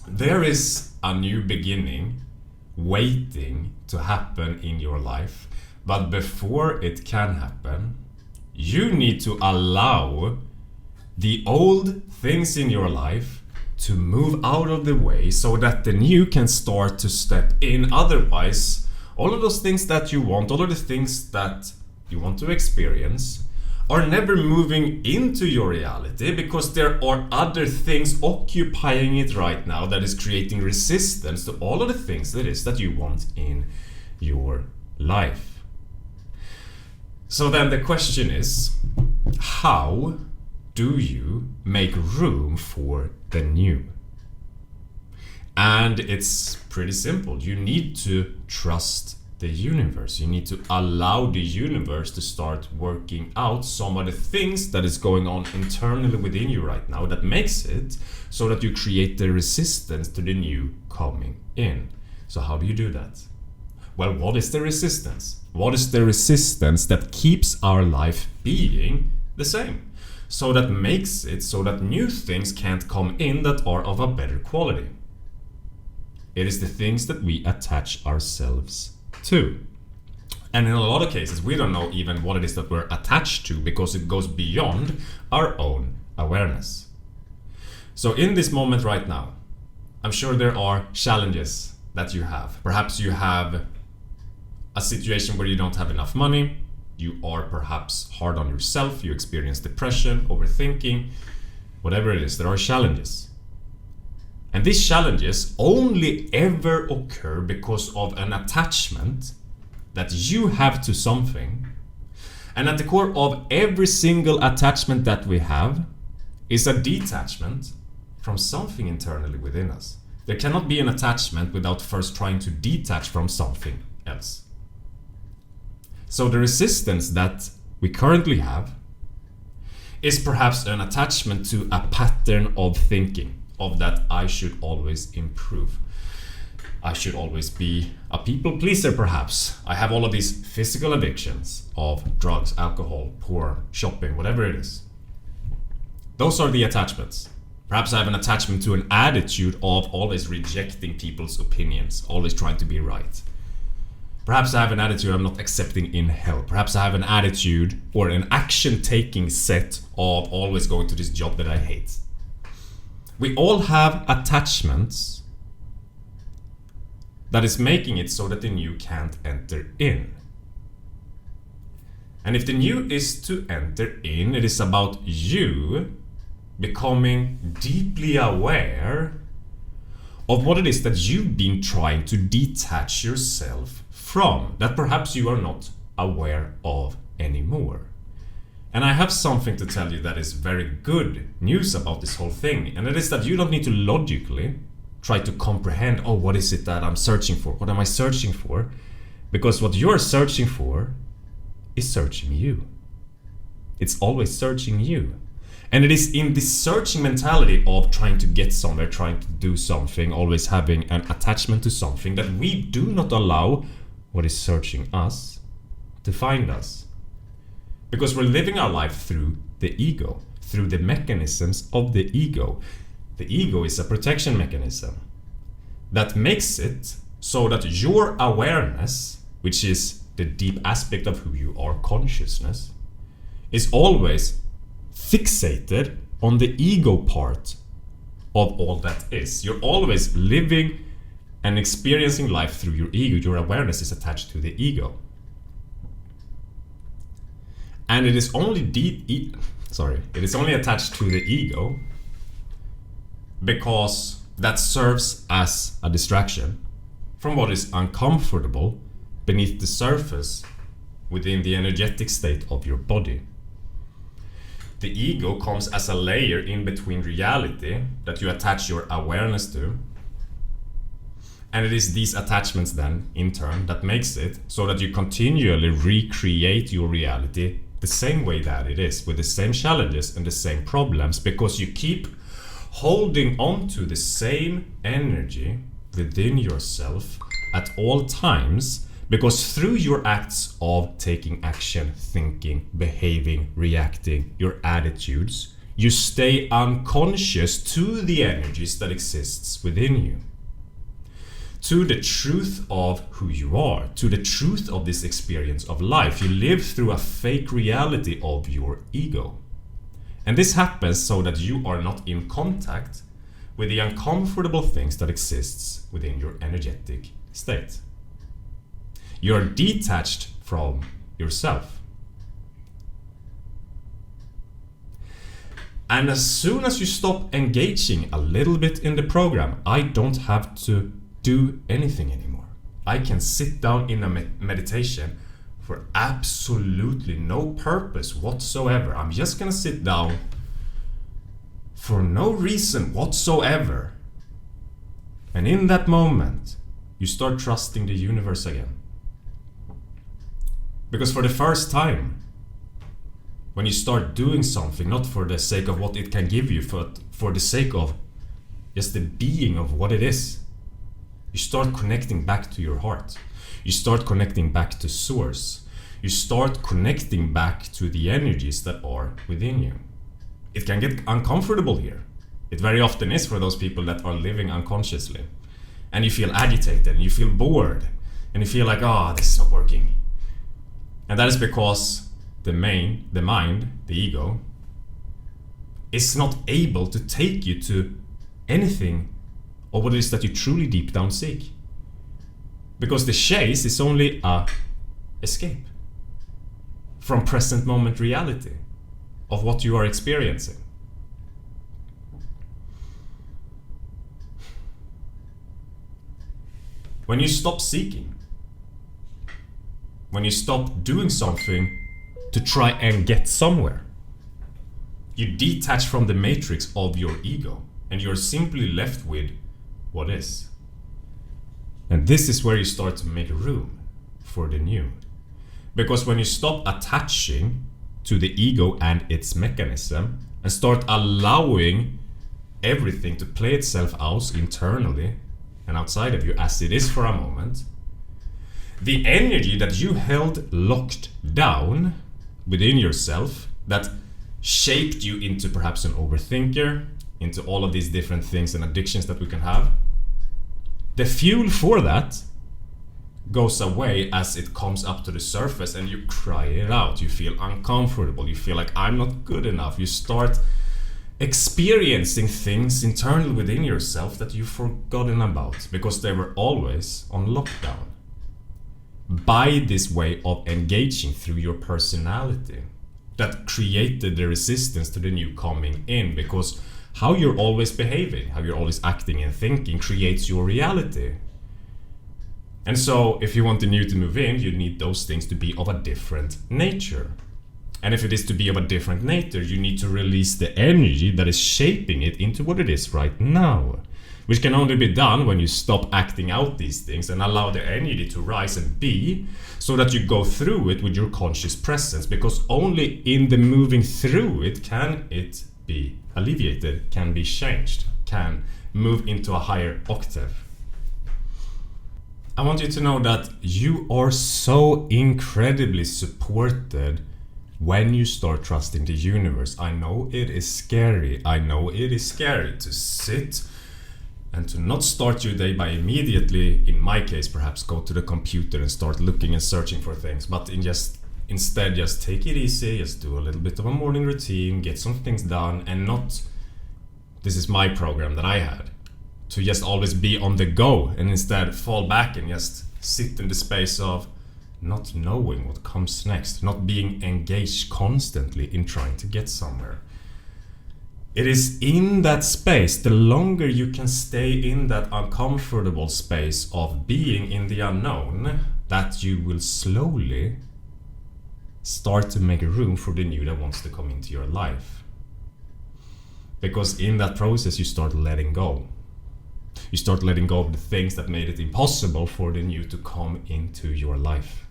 there is a new beginning waiting to happen in your life, but before it can happen, you need to allow the old things in your life to move out of the way so that the new can start to step in. Otherwise, all of those things that you want, all of the things that you want to experience, are never moving into your reality because there are other things occupying it right now that is creating resistance to all of the things that is that you want in your life. So then the question is, how do you make room for the new? And it's pretty simple. You need to trust the universe. You need to allow the universe to start working out some of the things that is going on internally within you right now that makes it so that you create the resistance to the new coming in. So how do you do that? Well, what is the resistance? What is the resistance that keeps our life being the same? So that makes it so that new things can't come in that are of a better quality. It is the things that we attach ourselves to. And in a lot of cases, we don't know even what it is that we're attached to because it goes beyond our own awareness. So in this moment right now, I'm sure there are challenges that you have. Perhaps you have a situation where you don't have enough money. You are perhaps hard on yourself. You experience depression, overthinking, whatever it is. There are challenges. And these challenges only ever occur because of an attachment that you have to something. And at the core of every single attachment that we have is a detachment from something internally within us. There cannot be an attachment without first trying to detach from something else. So the resistance that we currently have is perhaps an attachment to a pattern of thinking. Of that I should always improve. I should always be a people pleaser perhaps. I have all of these physical addictions of drugs, alcohol, porn, shopping, whatever it is. Those are the attachments. Perhaps I have an attachment to an attitude of always rejecting people's opinions, always trying to be right. Perhaps I have an attitude I'm not accepting in help. Perhaps I have an attitude or an action-taking set of always going to this job that I hate. We all have attachments that is making it so that the new can't enter in. And if the new is to enter in, it is about you becoming deeply aware of what it is that you've been trying to detach yourself from, that perhaps you are not aware of anymore. And I have something to tell you that is very good news about this whole thing, and it is that you don't need to logically try to comprehend, oh, what is it that I'm searching for? What am I searching for? Because what you're searching for is searching you. It's always searching you. And it is in this searching mentality of trying to get somewhere, trying to do something, always having an attachment to something, that we do not allow what is searching us to find us. Because we're living our life through the ego, through the mechanisms of the ego. The ego is a protection mechanism that makes it so that your awareness, which is the deep aspect of who you are, consciousness, is always fixated on the ego part of all that is. You're always living and experiencing life through your ego. Your awareness is attached to the ego. And it is only it is only attached to the ego because that serves as a distraction from what is uncomfortable beneath the surface within the energetic state of your body. The ego comes as a layer in between reality that you attach your awareness to. And it is these attachments then, in turn, that makes it so that you continually recreate your reality the same way that it is, with the same challenges and the same problems, because you keep holding on to the same energy within yourself at all times, because through your acts of taking action, thinking, behaving, reacting, your attitudes, you stay unconscious to the energies that exists within you, to the truth of who you are, to the truth of this experience of life. You live through a fake reality of your ego. And this happens so that you are not in contact with the uncomfortable things that exists within your energetic state. You're detached from yourself. And as soon as you stop engaging a little bit in the program, I don't have to do anything anymore. I can sit down in a meditation for absolutely no purpose whatsoever. I'm just gonna sit down for no reason whatsoever. And in that moment, you start trusting the universe again. Because for the first time, when you start doing something, not for the sake of what it can give you, but for the sake of just the being of what it is, you start connecting back to your heart. You start connecting back to source. You start connecting back to the energies that are within you. It can get uncomfortable here. It very often is for those people that are living unconsciously. And you feel agitated, and you feel bored, and you feel like, this is not working. And that is because the mind, the ego, is not able to take you to anything or what it is that you truly deep down seek. Because the chase is only a escape from present moment reality of what you are experiencing. When you stop seeking, when you stop doing something to try and get somewhere, you detach from the matrix of your ego and you're simply left with what is. And this is where you start to make room for the new. Because when you stop attaching to the ego and its mechanism and start allowing everything to play itself out internally and outside of you as it is for a moment, the energy that you held locked down within yourself, that shaped you into perhaps an overthinker, into all of these different things and addictions that we can have, the fuel for that goes away as it comes up to the surface and you cry it out. You feel uncomfortable, you feel like I'm not good enough. You start experiencing things internally within yourself that you've forgotten about because they were always on lockdown. By this way of engaging through your personality that created the resistance to the new coming in, because how you're always behaving, how you're always acting and thinking creates your reality. And so if you want the new to move in, you need those things to be of a different nature. And if it is to be of a different nature, you need to release the energy that is shaping it into what it is right now. Which can only be done when you stop acting out these things and allow the energy to rise and be, so that you go through it with your conscious presence. Because only in the moving through it can it be alleviated, can be changed, can move into a higher octave. I want you to know that you are so incredibly supported when you start trusting the universe. I know it is scary. I know it is scary to sit and to not start your day by immediately, in my case, perhaps go to the computer and start looking and searching for things, but instead just take it easy, just do a little bit of a morning routine, get some things done, and not, this is my program that I had, to just always be on the go and instead fall back and just sit in the space of not knowing what comes next, not being engaged constantly in trying to get somewhere. It is in that space, the longer you can stay in that uncomfortable space of being in the unknown, that you will slowly start to make room for the new that wants to come into your life. Because in that process you start letting go. You start letting go of the things that made it impossible for the new to come into your life.